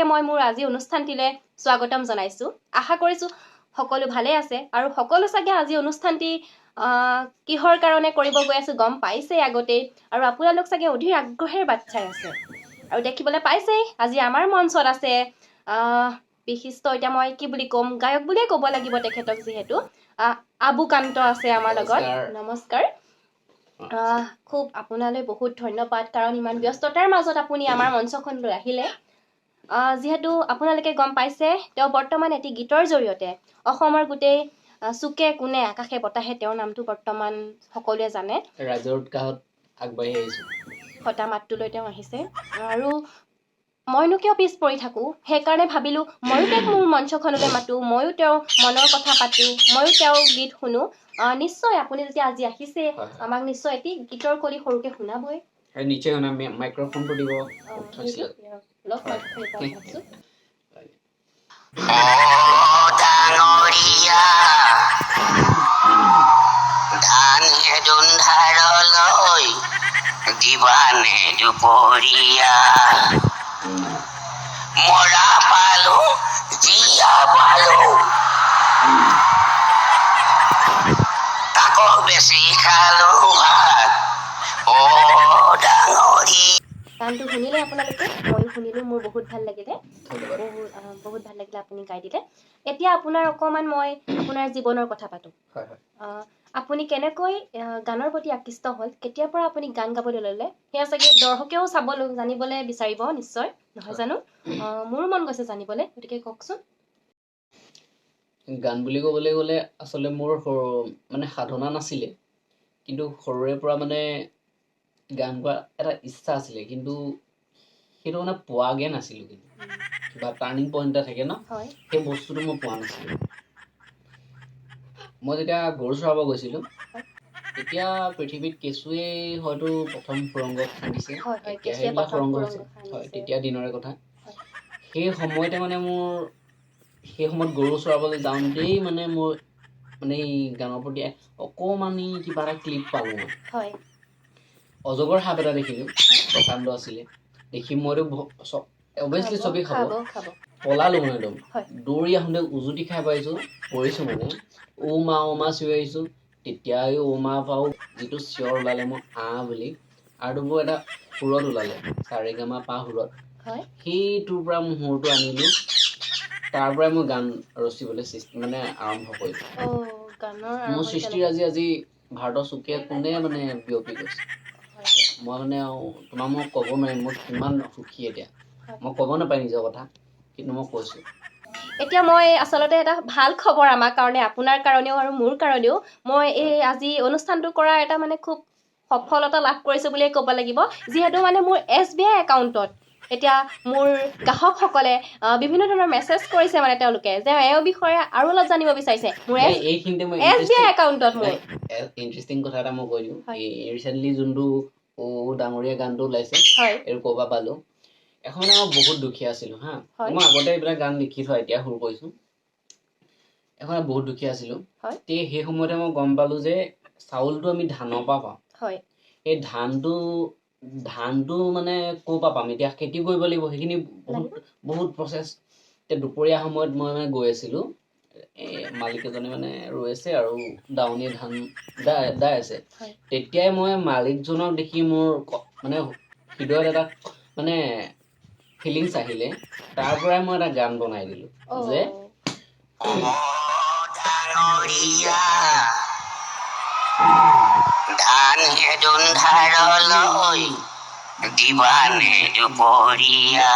মই মোৰ আজি অনুষ্ঠানটিলৈ স্বাগতম জনাইছোঁ আশা কৰিছোঁ সকলো ভালে আছে আৰু সকলো চাগে আজি অনুষ্ঠানটি কিহৰ কাৰণে কৰিব গৈ আছোঁ গম পাইছেই আগতেই আৰু আপোনালোক চাগে অধীৰ আগ্ৰহেৰে বাট চাই আছে আৰু দেখিবলৈ পাইছেই আজি আমাৰ মঞ্চত আছে বিশিষ্ট এতিয়া মই কি বুলি ক'ম গায়ক বুলিয়ে ক'ব লাগিব তেখেতক যিহেতু আবুকান্ত আছে আমাৰ লগত নমস্কাৰ খুব আপোনালৈ বহুত ধন্যবাদ কাৰণ ইমান ব্যস্ততাৰ মাজত আপুনি আমাৰ মঞ্চখনলৈ আহিলে যিহেতু আপোনালোকে গম পাইছে তেওঁ বৰ্তমান এটি গীতৰ জৰিয়তে অসমৰ গোটেই চুকে কোণে আকাশে বতাহে তেওঁৰ নামটো বৰ্তমান সকলোৱে জানে ৰাইজৰ উৎসাহত আগবাঢ়ি আহিছোঁ হতা মাতটোলৈ তেওঁ আহিছে আৰু মইনো কিয় পিছ পৰি থাকোঁ সেইকাৰণে ভাবিলোঁ ময়ো তেওঁক মোৰ মঞ্চখনলৈ মাতোঁ ময়ো তেওঁৰ মনৰ কথা পাতোঁ ময়ো তেওঁৰ গীত শুনো নিশ্চয় আপুনি যেতিয়া আজি আহিছে আমাক নিশ্চয় এটি গীতৰ কলি সৰুকৈ শুনাবই নিশ্চয় মাইক্ৰফোনটো দিব ধানে দুন্ধাৰলৈ দিবানে দুপৰীয়া মৰা পালো জীয়া পালো তাকো বেছি খালো ভাত অ ডাঙৰী গানটো শুনিলে আপোনালোকে ময়ো শুনিলোঁ মোৰ বহুত ভাল লাগিলে বহুত ভাল লাগিলে আপুনি গাই দিলে এতিয়া আপোনাৰ অকণমান মই আপোনাৰ জীৱনৰ কথা পাতোঁ আপুনি কেনেকৈ গানৰ প্ৰতি আকৃষ্ট হ'ল কেতিয়াৰ পৰা আপুনি গান গাবলৈ ল'লে সেয়া চাগে দৰ্শকেও চাবলৈ জানিবলৈ বিচাৰিব নিশ্চয় নহয় জানো মোৰো মন গৈছে জানিবলৈ গতিকে কওকচোন গান বুলি ক'বলৈ গ'লে আচলতে মোৰ মানে সাধনা নাছিলে কিন্তু সৰুৰে পৰা মানে গান গোৱা এটা ইচ্ছা আছিলে কিন্তু সেইটো মানে পোৱাগৈ নাছিলোঁ কিন্তু কিবা টাৰ্ণিং পইণ্ট এটা থাকে ন সেই বস্তুটো মই পোৱা নাছিলোঁ মই যেতিয়া গৰু চৰাব গৈছিলোঁ তেতিয়া পৃথিৱীত কেঁচুৱে হয়তো প্ৰথম সুৰংগ খান্দিছে সেইবিলাক সুৰংগ হৈছে হয় তেতিয়া দিনৰে কথা সেই সময়তে মানে মোৰ সেই সময়ত গৰু চৰাবলৈ যাওঁতেই মানে মোৰ মানে এই গানৰ প্ৰতি অকণমানি কিবা এটা ক্লিপ পালোঁ মই অজগৰ সাপ এটা দেখিলোঁ প্ৰকাণ্ড আছিলে দেখি মইতো অভিয়াছলি চবেই খাব পলালোঁ মানে একদম দৌৰি আহোঁতে উজুতি খাই পাইছোঁ পৰিছোঁ মানে ঔ মা চিঞৰি আহিছোঁ তেতিয়া এই ঔ মা পাও যিটো চিঞৰ ওলালে মোৰ বুলি আৰু মোৰ এটা সুৰত ওলালে চাৰেগামা পা সুৰত সেইটোৰ পৰা মোৰ সুৰটো আনিলোঁ তাৰ পৰাই মই গান ৰচিবলৈ মানে আৰম্ভ কৰিলোঁ মোৰ সৃষ্টিৰ আজি ভাৰতৰ চুকে কোনে মানে বিয়পি গৈছে মই মানে তোমাক মই ক'ব নোৱাৰিম মই কিমান সুখী এতিয়া মই ক'ব নাপাই নিজৰ কথা কিন্তু মই কৈছোঁ এতিয়া মই আচলতে এটা ভাল খবৰ আমাৰ কাৰণে আপোনাৰ কাৰণেও আৰু মোৰ কাৰণেও মই এই আজি অনুষ্ঠানটো কৰা এটা মানে খুব সফলতা লাভ কৰিছোঁ বুলিয়ে ক'ব লাগিব যিহেতু মানে মোৰ SBI একাউণ্টত এতিয়া মোৰ গ্ৰাহকসকলে বিভিন্ন ধৰণৰ মেছেজ কৰিছে মানে তেওঁলোকে যে এই বিষয়ে আৰু অলপ জানিব বিচাৰিছে মোৰ SBI একাউণ্টত মোৰ ইণ্টাৰেষ্টিং কথা এটা মই কৈ দিওঁ ৰিচেণ্টলি যোনটো ডাঙৰীয়া গানটো ওলাইছে এইটো ক'বা পালোঁ এখন মই বহুত দুখীয়া আছিলোঁ হা মই আগতে এইবিলাক গান লিখি থোৱা এতিয়া সুৰ কৰিছোঁ এখন বহুত দুখীয়া আছিলোঁ সেই সময়তে মই গম পালোঁ যে চাউলটো আমি ধানৰ পৰা পাওঁ এই ধানটো মানে ক'ৰ পৰা পাম এতিয়া খেতি কৰিব লাগিব সেইখিনি বহুত প্ৰচেছ এতিয়া দুপৰীয়া সময়ত মই মানে গৈ আছিলোঁ মালিক এজনে মানে ৰৈ আছে আৰু দাৱনীয়ে ধান দাই আছে তেতিয়াই মই মালিকজনক দেখি মোৰ মানে হৃদয়ত এটা মানে ফিলিংছ আহিলে তাৰ পৰাই মই এটা গান বনাই দিলোঁ যে ধানে দুন্ধাৰলৈ দিবানে দুপৰীয়া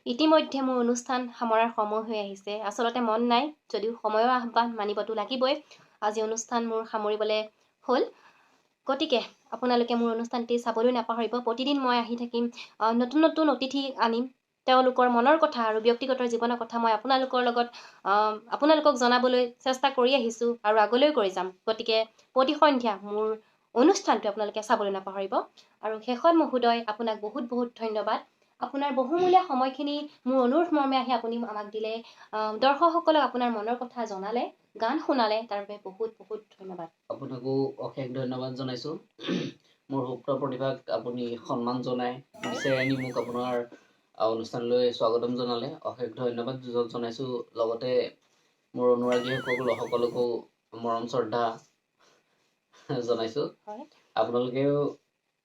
ইতিমধ্যে মোৰ অনুষ্ঠান সামৰাৰ সময় হৈ আহিছে আচলতে মন নাই যদিও সময়ৰ আহ্বান মানিবতো লাগিবই আজি অনুষ্ঠান মোৰ সামৰিবলৈ হ'ল গতিকে আপোনালোকে মোৰ অনুষ্ঠানটি চাবলৈ নাপাহৰিব প্ৰতিদিন মই আহি থাকিম নতুন নতুন অতিথি আনিম তেওঁলোকৰ মনৰ কথা আৰু ব্যক্তিগত জীৱনৰ কথা মই আপোনালোকক জনাবলৈ চেষ্টা কৰি আহিছোঁ আৰু আগলৈ কৰি যাম গতিকে প্ৰতি সন্ধ্যা মোৰ অনুষ্ঠানটো আপোনালোকে চাবলৈ নাপাহৰিব আৰু শেষত মহোদয় আপোনাক বহুত বহুত ধন্যবাদ আপোনাৰ বহুমূলীয়া সময়খিনি মোৰ অনুৰোধ মৰ্মে আহি আপুনি আমাক দিলে দৰ্শকসকলক আপোনাৰ মনৰ কথা জনালে গান শুনালে তাৰ বাবে বহুত বহুত ধন্যবাদ আপোনাকো অশেষ ধন্যবাদ জনাইছোঁ মোৰ সুপ্ত প্ৰতিভাক আপুনি সন্মান জনাই বিচাৰি আনি মোক আপোনাৰ অনুষ্ঠানলৈ স্বাগতম জনালে অশেষ ধন্যবাদ জনাইছোঁ। লগতে মোৰ অনুৰাগীসকল সকলোকো মৰম শ্ৰদ্ধা জনাইছোঁ। আপোনালোকেও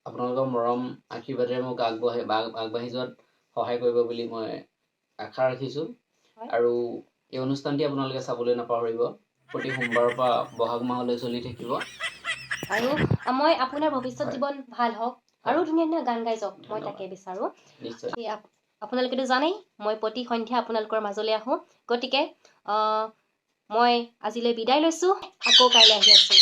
আপোনালোকৰ মৰম আশীৰ্বাদেৰে মোক আগবাঢ়ি যোৱাত সহায় কৰিব বুলি মই আশা ৰাখিছোঁ। আৰু এই অনুষ্ঠানটি আপোনালোকে চাবলৈ নাপাহৰিব। প্ৰতি সোমবাৰৰ পৰা বহাগ মাহলৈ চলি থাকিব। আৰু মই আপোনাৰ ভৱিষ্যত জীৱন ভাল হওক আৰু ধুনীয়া ধুনীয়া গান গাই যাওক, মই তাকে বিচাৰোঁ। নিশ্চয়। আপোনালোকেতো জানেই মই প্ৰতি সন্ধ্যা আপোনালোকৰ মাজলৈ আহোঁ। গতিকে মই আজিলৈ বিদায় লৈছোঁ। আকৌ কাইলৈ আহি আছোঁ।